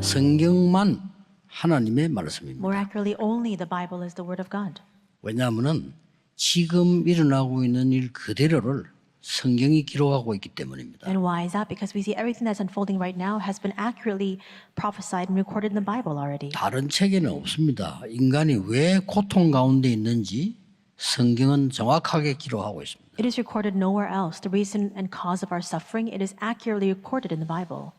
성경만 하나님의 말씀입니다. More accurately, only the Bible is the Word of God. 왜냐하면 지금 일어나고 있는 일 그대로를 성경이 기록하고 있기 때문입니다. And why is that? Because we see everything that's unfolding right now has been accurately prophesied and recorded in the Bible already. 다른 책에는 없습니다. 인간이 왜 고통 가운데 있는지 성경은 정확하게 기록하고 있습니다. It is recorded nowhere else. The reason and cause of our suffering, it is accurately recorded in the Bible.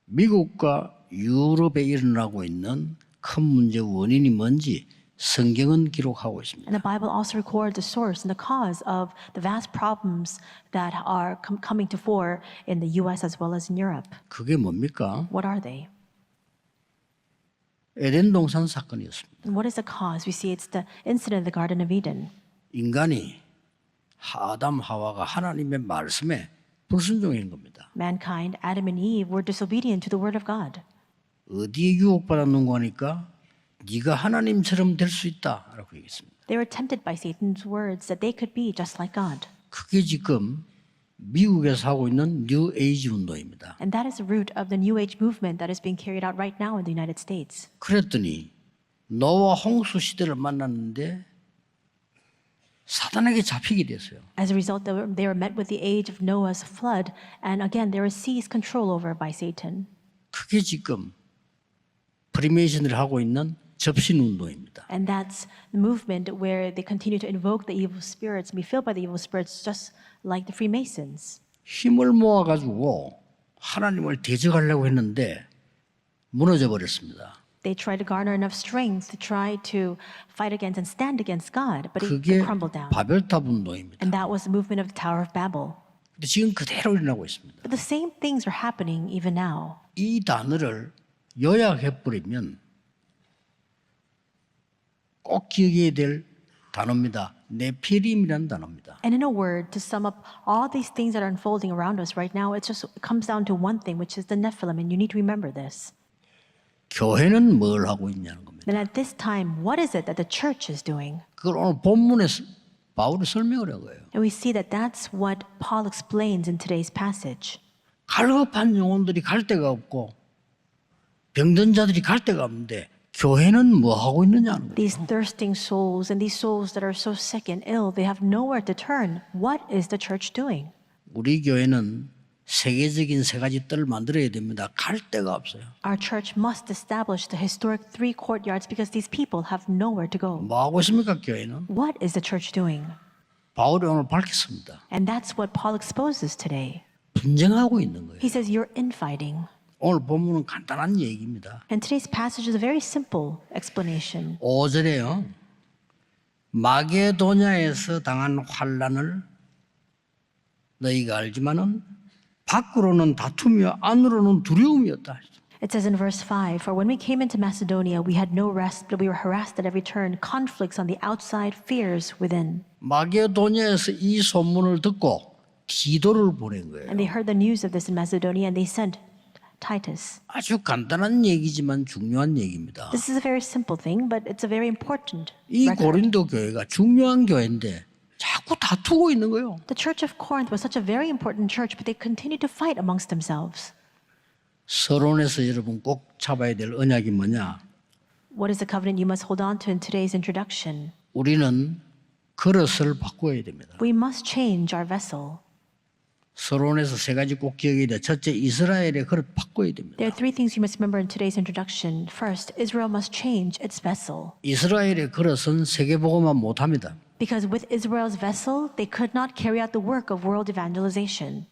미국과 유럽에 일어나고 있는 큰 문제 원인이 뭔지 성경은 기록하고 있습니다. And the Bible also records the source and the cause of the vast problems that are coming to fore in the U.S. as well as in Europe. 그게 뭡니까? What are they? 에덴 동산 사건이었습니다. And what is the cause? We see it's the incident in the Garden of Eden. 인간이 아담 하와가 하나님의 말씀에 불순종인 겁니다. Mankind, Adam and Eve, were disobedient to the word of God. 어디에 유혹받았는고 하니까 네가 하나님처럼 될 수 있다라고 얘기했습니다. They were tempted by Satan's words that they could be just like God. 그게 지금 미국에서 하고 있는 뉴 에이지 운동입니다. And that is the root of the New Age movement that is being carried out right now in the United States. 그랬더니 노아 홍수 시대를 만났는데 사단에게 잡히게 됐어요. As a result, they were met with the age of Noah's flood, and again, they were seized control over by Satan. 그게 지금 프리메이슨을 하고 있는 접신 운동입니다. And that's the movement where they continue to invoke the evil spirits and be filled by the evil spirits just like the Freemasons. 힘을 모아가지고 하나님을 대적하려고 했는데 무너져 버렸습니다. They tried to garner enough strength to try to fight against and stand against God, but 그게 it crumbled down. 바벨탑 운동입니다. And that was the movement of the Tower of Babel. 근데 지금 그대로 일어나고 있습니다. But the same things are happening even now. 이 단어를 요약해버리면 꼭 기억해야 될 단어입니다. 네피림이라는 단어입니다. And in a word, to sum up all these things that are unfolding around us right now, it comes down to one thing, which is the Nephilim, and you need to remember this. 교회는 뭘 하고 있냐는 겁니다. Then at this time, what is it that the church is doing? 그걸 오늘 본문에 바울이 설명을 한 거예요. And we see that that's what Paul explains in today's passage. 갈급한 영혼들이 갈 데가 없고 병든 자들이 갈 데가 없는데 교회는 뭐 하고 있느냐는 거예요. These thirsting souls and these souls that are so sick and ill, they have nowhere to turn. What is the church doing? 우리 교회는 세계적인 세 가지 뜰을 만들어야 됩니다. 갈 데가 없어요. Our church must establish the historic 3 courtyards because these people have nowhere to go. 뭐 하고 있습니까 교회는? What is the church doing? 바울이 오늘 밝혔습니다. And that's what Paul exposes today. 분쟁하고 있는 거예요. He says you're infighting. 오늘 본문은 간단한 얘기입니다. And today's passage is a very simple explanation. 5절에요. 마게도냐에서 당한 환난을 너희가 알지만은 밖으로는 다툼이요 안으로는 두려움이었다. It says in verse 5, For when we came into Macedonia, we had no rest, but we were harassed at every turn, conflicts on the outside, fears within. 마게도냐에서 이 소문을 듣고 디도를 보낸 거예요. And they heard the news of this in Macedonia, and they sent Titus. 아주 간단한 얘기지만 중요한 얘기입니다. This is a very simple thing, but it's a very important 이 record. 고린도 교회가 중요한 교회인데 자꾸 다투고 있는 거예요. The church of Corinth was such a very important church, but they continued to fight amongst themselves. 서론에서 여러분 꼭 잡아야 될 언약이 뭐냐? What is the covenant you must hold on to in today's introduction? 우리는 그릇을 바꿔야 됩니다. We must change our vessel. 서론에서 세 가지 꼭 기억해야 돼. 첫째, 이스라엘의 그릇 바꿔야 됩니다. There are 3 things you must remember in today's introduction. First, Israel must change its vessel. 이스라엘의 그릇은 세계복음만 못합니다. Because with Israel's vessel, they could not carry out the work of world evangelization.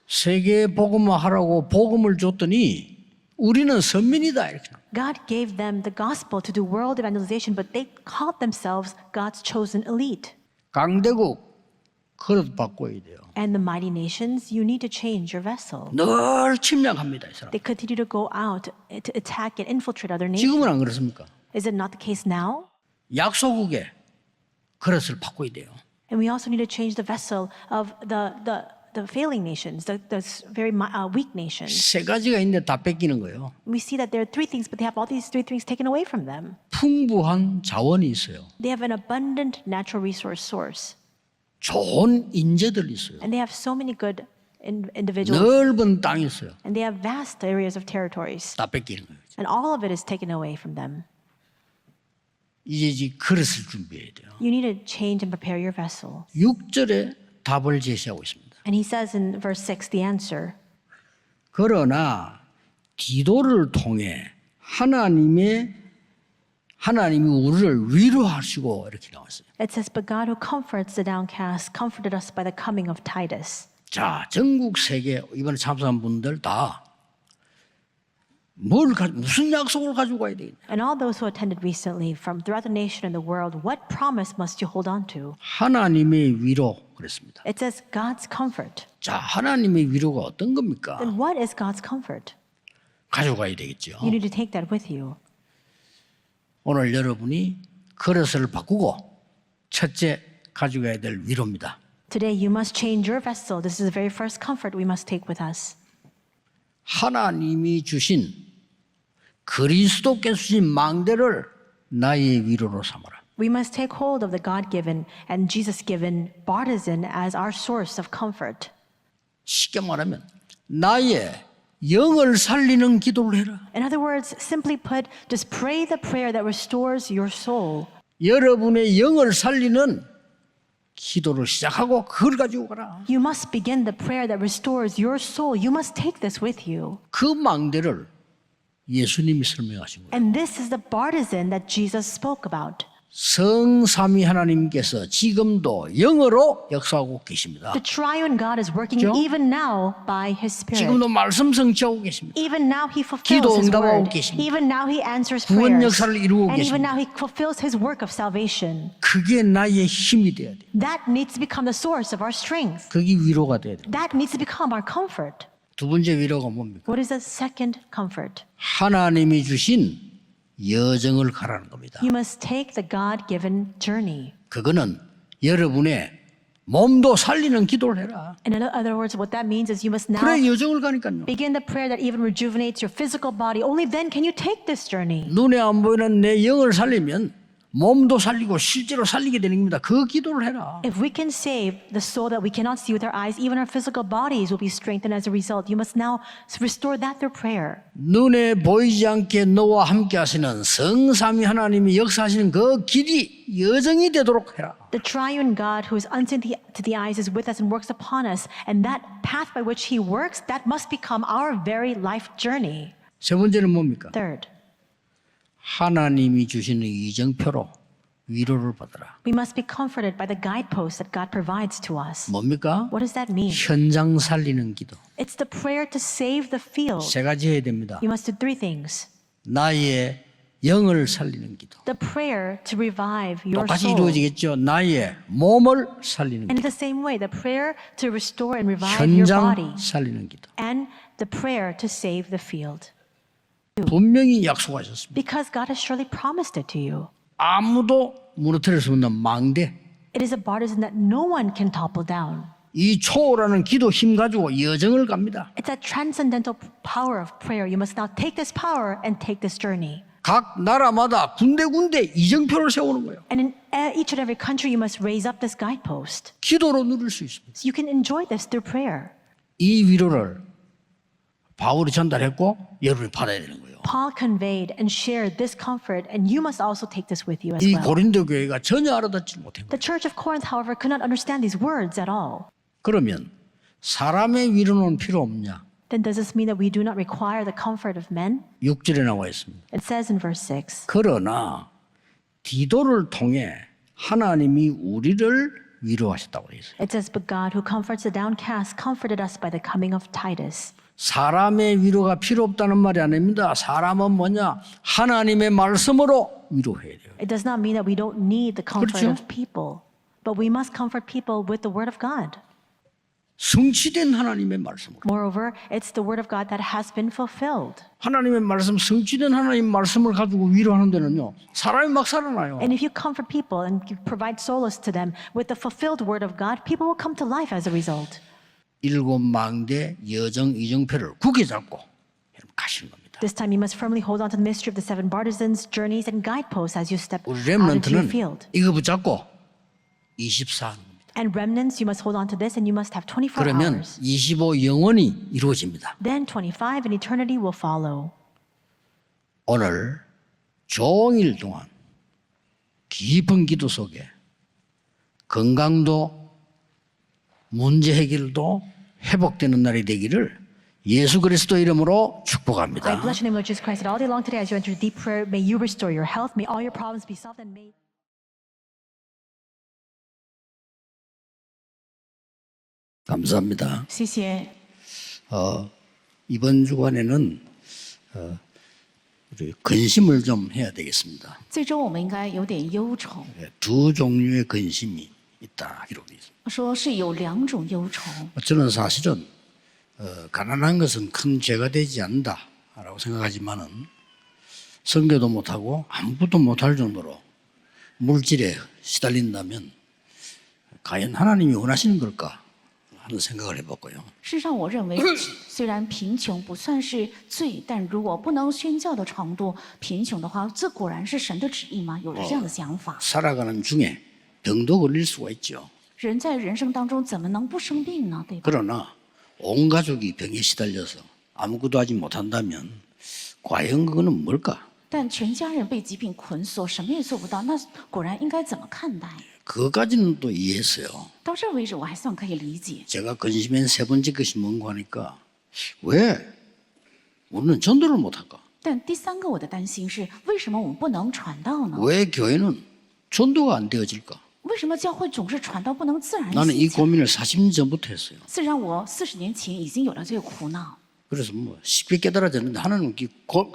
세계복음만 하라고 복음을 줬더니 우리는 선민이다 이렇게. God gave them the gospel to do world evangelization, but they called themselves God's chosen elite. 강대국 그릇 바꿔야 돼요. And the mighty nations, you need to change your vessel. 늘 침략합니다, 이 사람. They continue to go out to attack and infiltrate other nations. 지금은 안 그렇습니까? Is it not the case now? 약소국의 그릇을 바꿔야 돼요. And we also need to change the vessel of the failing nations, the very weak nations. 세 가지가 있는데 다 뺏기는 거예요. We see that there are 3 things, but they have all these 3 things taken away from them. 풍부한 자원이 있어요. They have an abundant natural resource source. 좋은 인재들이 있어요. And they have so many good individuals, 넓은 땅이 있어요. and they have vast areas of territories, 다 뺏기는 거예요. and all of it is taken away from them. 이제 그릇을 준비해야 돼요. You need to change and prepare your vessel. 6절에 답을 제시하고 있습니다. And he says in verse 6 the answer. 그러나 기도를 통해 하나님이 우리를 위로하시고 이렇게 나왔어요. It says, but God who comforts the downcast comforted us by the coming of Titus. 자, 전국 세계 이번에 참석한 분들 다 무슨 약속을 가지고 가야 되겠냐? And all those who attended recently from throughout the nation and the world, what promise must you hold on to? 하나님의 위로 그랬습니다. It says God's comfort. 자, 하나님의 위로가 어떤 겁니까? Then what is God's comfort? 가져가야 되겠죠. You need to take that with you. 오늘 여러분이 그릇을 바꾸고 첫째 가져가야 될 위로입니다. Today you must change your vessel. This is the very first comfort we must take with us. 하나님이 주신 그리스도께 주신 망대를 나의 위로로 삼아라. We must take hold of the God-given and Jesus-given bartizan as our source of comfort. 쉽게 말하면 나의 영을 살리는 기도를 해라. In other words, simply put, just pray the prayer that restores your soul. 여러분의 영을 살리는 기도를 시작하고 그걸 가지고 가라. You must begin the prayer that restores your soul. You must take this with you. 그 망대를 예수님이 설명하신 거예요. And this is the bartizan that Jesus spoke about. 성삼위 하나님께서 지금도 영으로 역사하고 계십니다. The triune God is working 그렇죠? even now by His Spirit. 지금도 말씀 성취하고 계십니다. Even now He fulfills 기도 His 응답하고 word. 계십니다. Even now He answers 구원 prayers. 역사를 이루고 And even 계십니다. now He fulfills His work of salvation. 그게 나의 힘이 돼야 돼. That needs to become the source of our strength. 그게 위로가 돼야 돼. That needs to become our comfort. 두 번째 위로가 뭡니까? What is the second comfort? 하나님이 주신 여정을 가라는 겁니다. You must take the God-given journey. 그거는 여러분의 몸도 살리는 기도를 해라. In other words, what that means is you must now 그래 여정을 가니까요. begin the prayer that even rejuvenates your physical body. Only then can you take this journey. 눈에 안 보이는 내 영을 살리면 몸도 살리고 실제로 살리게 되는 겁니다. 그 기도를 해라. If we can save the soul that we cannot see with our eyes, even our physical bodies will be strengthened as a result. You must now restore that through prayer. 눈에 보이지 않게 너와 함께 하시는 성삼위 하나님이 역사하시는 그 길이 여정이 되도록 해라. The triune God who is unseen to the eyes is with us and works upon us. And that path by which He works, that must become our very life journey. 세 번째는 뭡니까? Third, 하나님이 주시는 이정표로 위로를 받아라. we must be comforted by the guideposts that God provides to us. 뭡니까? What does that mean? 현장 살리는 기도. It's the prayer to save the field. 세 가지 해야 됩니다. You must do three things. 나의 영을 살리는 기도. The prayer to revive your 똑같이 soul. 이루어지겠죠. 나의 몸을 살리는 And in 기도. the same way, the prayer to restore and revive your body. 현장 살리는 기도. And the prayer to save the field. 분명히 약속하셨습니다. Because God has surely promised it to you. 아무도 무너뜨릴 수 없는 망대. It is a bartizan that no one can topple down. 이 초월하는 기도 힘 가지고 여정을 갑니다. It's that transcendental power of prayer. You must now take this power and take this journey. 각 나라마다 군데군데 이정표를 세우는 거예요. And in each and every country, you must raise up this guidepost. 기도로 누릴 수 있습니다. So you can enjoy this through prayer. 이 위로를 바울이 전달했고 여러분이 받아야 되는 거예요. Paul conveyed and shared this comfort, and you must also take this with you as 이 well. 고린도 교회가 전혀 알아듣지 못한 거예요. The church of Corinth, however, could not understand these words at all. 그러면 사람의 위로는 필요 없냐? Then does this mean that we do not require the comfort of men? 6절에 나와 있습니다. It says in verse 6, 그러나 기도를 통해 하나님이 우리를 위로하셨다고 되어 있어요. it says, but God who comforts the downcast comforted us by the coming of Titus. 사람의 위로가 필요 없다는 말이 아닙니다. 사람은 뭐냐? 하나님의 말씀으로 위로해야 돼요. It does not mean that we don't need the comfort 그렇죠? of people, but we must comfort people with the word of God. 성취된 하나님의 말씀으로. Moreover, it's the word of God that has been fulfilled. 하나님의 말씀, 성취된 하나님 말씀을 가지고 위로하는 데는요. 사람이 막 살아나요. And if you comfort people and you provide solace to them with the fulfilled word of God, people will come to life as a result. 일곱 망대 여정 이정표를 굳게 잡고 여러분 가시는 겁니다. This time you must firmly hold on to the mystery of the seven bartizans, journeys, and guideposts as you step 우리 out into your 렘넌트는 field. 이거 붙잡고 24하는 겁니다. And remnants, you must hold on to this, and you must have 24 그러면 hours. 25 영원히 이루어집니다. Then 25 and eternity will follow. 오늘 종일 동안 깊은 기도 속에 건강도 문제 해결도 회복되는 날이 되기를 예수 그리스도 이름으로 I 축복합니다. bless your name, Lord Jesus Christ, that all day long today as you enter deep prayer, may you restore your health, may all your problems be solved, and may... 감사합니다. 谢谢。 이번 주간에는 우리 근심을 좀 해야 되겠습니다. 这周我们应该有点忧愁， 두 종류의 근심이 있다 기록이 있습니다. 说是有两种忧愁。 저는 사실은 가난한 것은 큰 죄가 되지 않는다라고 생각하지만은 선교도 못하고 아무것도 못할 정도로 물질에 시달린다면 과연 하나님이 원하시는 걸까 하는 생각을 해봤고요. 事实上，我认为虽然贫穷不算是罪，但如果不能宣教的程度贫穷的话，这果然是神的旨意吗？有了这样的想法， 살아가는 중에 병도 걸릴 수가 있죠. 人在人生当中怎么能不生病呢？对吧？ 그러나 온 가족이 병에 시달려서 아무것도 하지 못한다면 과연 그거는 뭘까? 但全家人被疾病捆锁，什么也做不到，那果然应该怎么看待？ 그거까지는 또 이해했어요. 到这儿为止，我还算可以理解。 제가 근심한 세 번째 것이 뭔가 하니까 왜 우리는 전도를 못할까? 但第三个我的担心是，为什么我们不能传道呢？ 왜 교회는 전도가 안 되어질까? 为什么教会总是传道不能自然 나는 이 兴起？ 고민을 40년 전부터 했어요. 虽然我40年前已经有了这个苦恼， 그래서 뭐 쉽게 깨달아졌는데 하나님은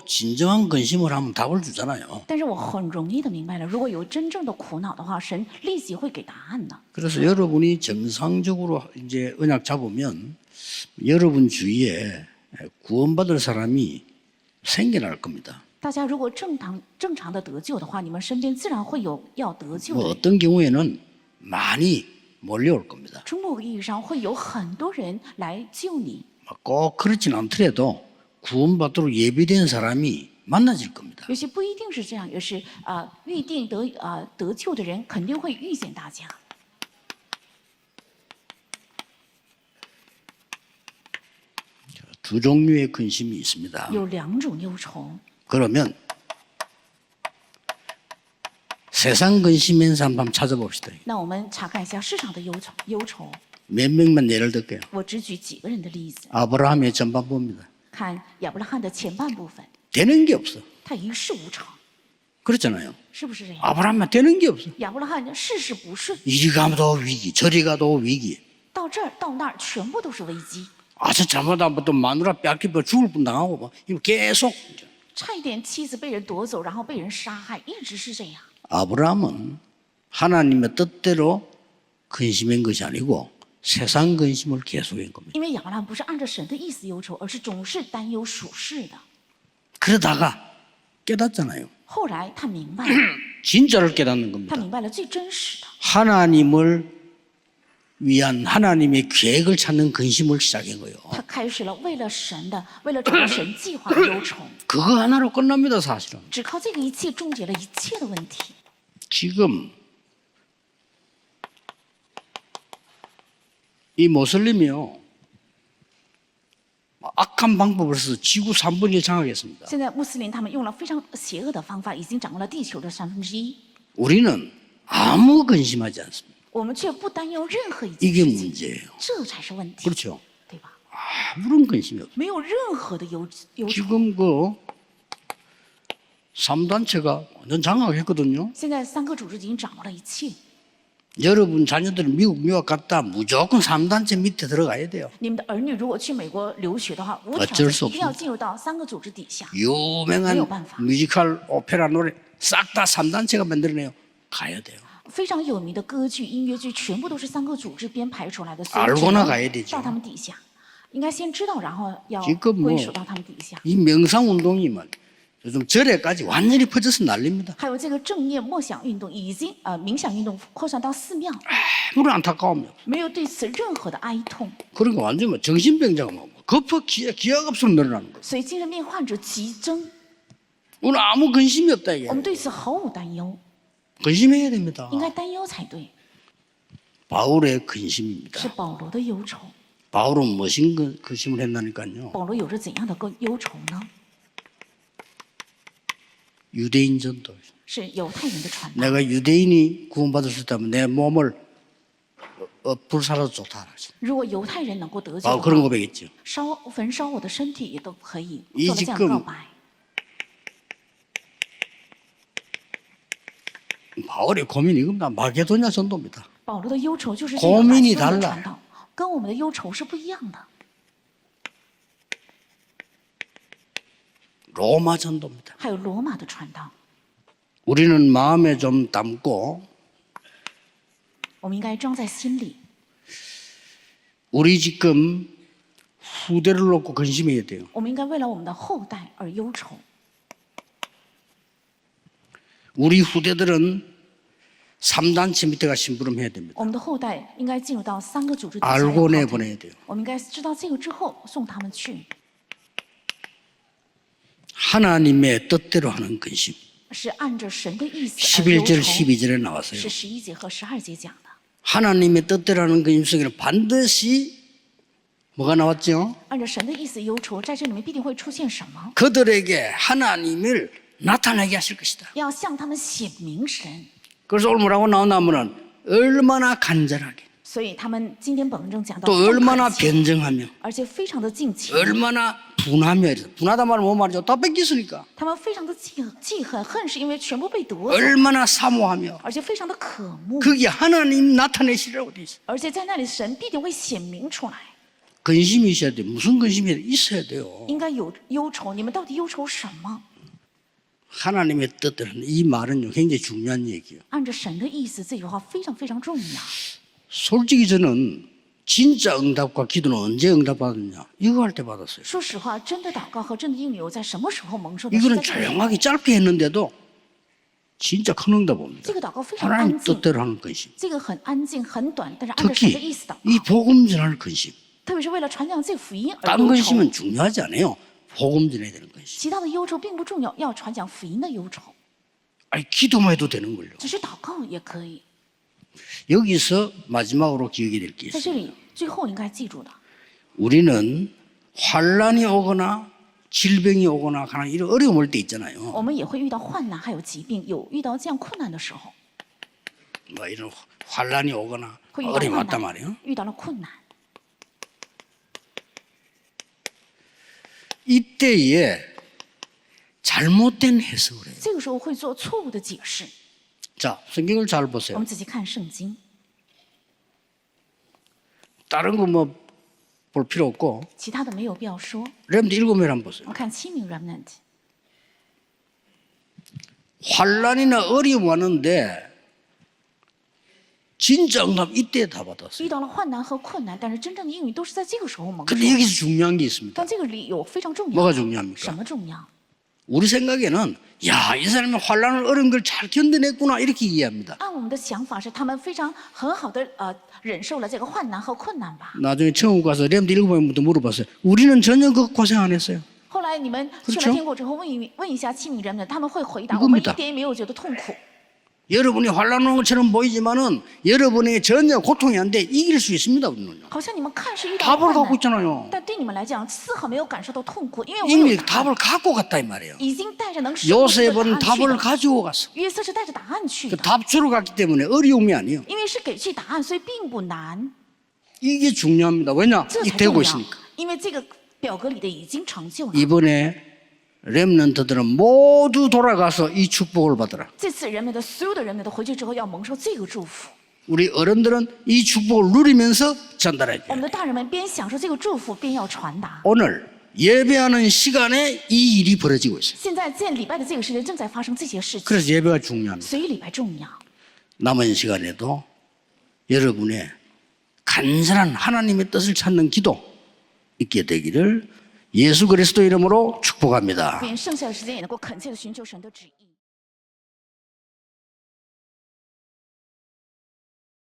진정한 근심을 하면 답을 주잖아요. 但是我很容易的明白了，如果有真正的苦恼的话，神立即会给答案的。 그래서 여러분이 정상적으로 이제 언약 잡으면 여러분 주위에 구원받을 사람이 생겨날 겁니다. 大家如果正常的得救的话，你们身边自然会有要得救 뭐 的。 어떤 경우에는 많이 몰려올 겁니다. 从某个意义上，会有很多人来救你。 꼭 그렇진 않더라도 구원받도록 예비된 사람이 만나질 겁니다. 有些不一定是这样，也是预定得救的人肯定会遇见大家。 두 종류의 근심이 있습니다. 有两种忧愁， 그러면 세상 근심인 사람 한번 찾아봅시다. 那我们查看一下市场的忧愁。 몇 명만 예를 들게요. 我只举几个人的例子， 아브라함의 전반부입니다. 看亚伯拉罕的前半部分， 되는 게 없어. 他一事无成， 그렇잖아요. 是不是这样？ 아브라함은 되는 게 없어. 亚伯拉罕事事不顺， 이리 가도 위기, 저리 가도 위기. 到这儿到那儿全部都是危机， 아주 잘못하면 또 마누라 뺏기고 죽을 뻔 당하고 뭐 이거 계속. 差一点妻子被人夺走，然后被人杀害，一直是这样。 아브라함은 하나님의 뜻대로 근심한 것이 아니고 세상 근심을 계속한 겁니다. 因为亚伯拉罕不是按照神的意思忧愁，而是总是担忧属世的。 그러다가 깨닫잖아요. 后来他明白了， 진짜를 깨닫는 他 겁니다. 明白了最真实的， 하나님을 위한 하나님의 계획을 찾는 근심을 시작한 거예요. 他开始了为了神的，为了找到神计划的忧愁。 그거 하나로 끝납니다, 사실은. 只靠这个一切终结了一切的问题。 지금 이 모슬림이요, 악한 방법을 써서 지구 3분의 1 장악했습니다. 现在穆斯林他们用了非常邪恶的方法，已经掌握了地球的1/3。 우리는 아무 근심하지 않습니다. 我们却不担忧任何一件 이게 事情， 문제예요. 这才是问题， 그렇죠? 对吧？ 아무런 근심이 없어요. 没有任何的忧愁。 지금 그 3단체가 완전 장악했거든요. 现在3个组织已经掌握了一切， 여러분 자녀들이 미국 유학 갔다 무조건 3단체 밑에 들어가야 돼요. 你们的儿女如果去美国留学的话，无条 어쩔 件 수 一定要 없습니다. 进入到3个组织底下。 유명한 매우 반파. 뮤지컬 오페라 노래 싹 다 3단체가 만들어내요. 가야 돼요. 非常有名的歌剧、音乐剧，全部都是3个组织编排出来的，所以 알고나 只能 가야 되죠. 到他们底下。应该先知道，然后要 지금 뭐 归属到他们底下。 이 명상운동이면 요즘 절에까지 완전히 퍼져서 난립니다. 还有这个正念默想运动已经冥想运动扩散到寺庙， 아무런 안타까움이 없어요. 没有对此任何的哀痛， 그러니까 완전히 뭐 정신병자가 뭐 급하 기하급수로 늘어나는 거예요. 所以精神病患者急增。 오늘 아무 근심이 없다 이게. 我们对此毫无担忧， 근심해야 됩니다. 应该担忧才对。 바울의 근심입니다. 是保罗的忧愁。 바울은 무엇인 근심을 했나니까요. 保罗有着怎样的个忧愁呢？ 유대인 전도. 是犹太人的传道。 내가 유대인이 구원받을 수 있다면 내 몸을 불사라도 좋다. 如果犹太人能够得救 바울 的 그런 话， 고백했죠. 焚烧我的身体也都可以 이 做了这样的 지금 告白。 바울의 고민이 이겁니다. 마게도냐 전도입니다. 保罗的忧愁就是这个 고민이 马其顿的 달라 传道，跟我们的忧愁是不一样的。 로마 전도입니다. 还有罗马的传道， 우리는 마음에 좀 담고 我们应该装在心里。 우리 지금 후대를 놓고 근심해야 돼요. 我们应该为了我们的后代而忧愁。 우리 후대들은 3단체 밑에가 심부름해야 됩니다. 我们的后代应该进入到3个组织底下 알고 要 내보내야 돼요. 我们应该知道这个之后送他们去， 하나님의 뜻대로 하는 근심. 是按着神的意思而忧 11절 愁。 12절에 나왔어요. 是11节和12节讲的。 하나님의 뜻대로 하는 근심 속에는 반드시 뭐가 나왔죠? 按照神的意思忧愁，在这里面必定会出现什么？ 그들에게 하나님을 나타나게 하실 것이다. 要向他们显明神。 그래서 오늘 뭐라고 나오냐면은 얼마나 간절하게 所以他们今天本文中讲到 또 ， 얼마나 非常恳切 변정하며 而且非常的敬虔， 얼마나 분하며 이래서 분하다 말은 뭐 말이죠? 다 뺏겼으니까 他们非常的记恨，恨是因为全部被夺走， 얼마나 사모하며 而且非常的渴慕， 거기에 하나님 나타내시라고 돼 있어요. 而且在那里神必定会显明出来。 근심이 있어야 돼요. 무슨 근심이 있어야 돼요. 应该有忧愁，你们到底忧愁什么？ 하나님의 뜻대로 하는 이 말은요 굉장히 중요한 얘기예요. 按着神的意思，这句话非常非常重要。 솔직히 저는 진짜 응답과 기도는 언제 응답받았냐? 이거 할 때 받았어요. 说实话，真的祷告和真的应允在什么时候蒙受的？是 이거는 在这里。 조용하게 짧게 했는데도 진짜 큰 응답 옵니다. 这个祷告非常 하나님 安静， 뜻대로 하는 근심. 这个很安静很短，但是按照神的 특히 意思祷 이 告， 복음 전하는 근심. 特别是为了传讲这福音而 딴 忧愁。 근심은 중요하지 않아요. 복음 전해야 되는 근심. 其他的忧愁并不重要，要传讲福音的忧愁， 아니 기도만 해도 되는 걸요. 只是祷告也可以。 여기서 마지막으로 기억이 될 게 在 있어요. 这里，最后应该记住的， 우리는 환란이 오거나 질병이 오거나 하는 이런 어려움 올 때 있잖아요. 我们也会遇到患难，还有疾病，有遇到这样困难的时候， 뭐 이런 환란이 오거나 会遇到 어려움이 患 왔단 难 말이에요. ，遇到了困难。 이때에 잘못된 해석을 해요. 这个时候会做错误的解释。 자, 성경을 잘 我 보세요. 们仔细看圣经， 다른 거 뭐 볼 필요 없고 其他的没有必要说。 렘드 7명 한번 보세요. 我们看7名 remnant， 환란이나 어려움 왔는데 진짜 응답 이때 다 받았어요. 遇到了患难和困难，但是真正的应允都是在这个时候蒙受 근데 。 여기서 중요한 게 있습니다. 但这个里有非常重要 뭐가 的， 중요합니까? 什么重要？ 우리 생각에는 야, 이 사람이 환란을 어려운 걸 잘 견뎌냈구나 이렇게 이해합니다. 按我们的想法是，他们非常很好的忍受了这个患难和困难吧。 나중에 천국 가서 렘드 7명부터 물어봤어요. 우리는 전혀 그 고생 안 했어요. 后来你们去 그렇죠 了天国之后，问一下7名人们，他们会回答 이겁니다 我们一点也没有觉得痛苦。 여러분이 환란 오는 것처럼 보이지만은 여러분에게 전혀 고통이 안 돼 이길 수 있습니다. 우리는요. 好像你们看是遇到 답을 了 갖고 患难， 있잖아요. 但对你们来讲丝毫没有感受到痛苦，因为我们 이미 有答案， 답을 갖고 갔다 이 말이에요. 已经带着能胜过这个答 요셉은 案去 답을 的。 가지고 갔어. 约瑟是带着答案去 그 的， 답 주러 갔기 때문에 어려움이 아니에요. 因为是给去答案，所以并不难， 이게 중요합니다. 왜냐? 这 이 才 되고 重要 있으니까. 。因为这个表格里的已经成就了。 이번에 렘넌트들은 모두 돌아가서 이 축복을 받으라. 这次人们的所有的人们都回去之后要蒙受这个祝福。 우리 어른들은 이 축복을 누리면서 전달해야 我们 돼요. 的大人们边享受这个祝福，边要传达。 오늘 예배하는 시간에 이 일이 벌어지고 있어요. 现在在礼拜的这个时间正在发生这些事情， 그래서 예배가 중요합니다. 所以礼拜重要。 남은 시간에도 여러분의 간절한 하나님의 뜻을 찾는 기도 있게 되기를 예수 그리스도 이름으로 축복합니다. 愿剩下的时间也能够恳切的寻求神的旨意。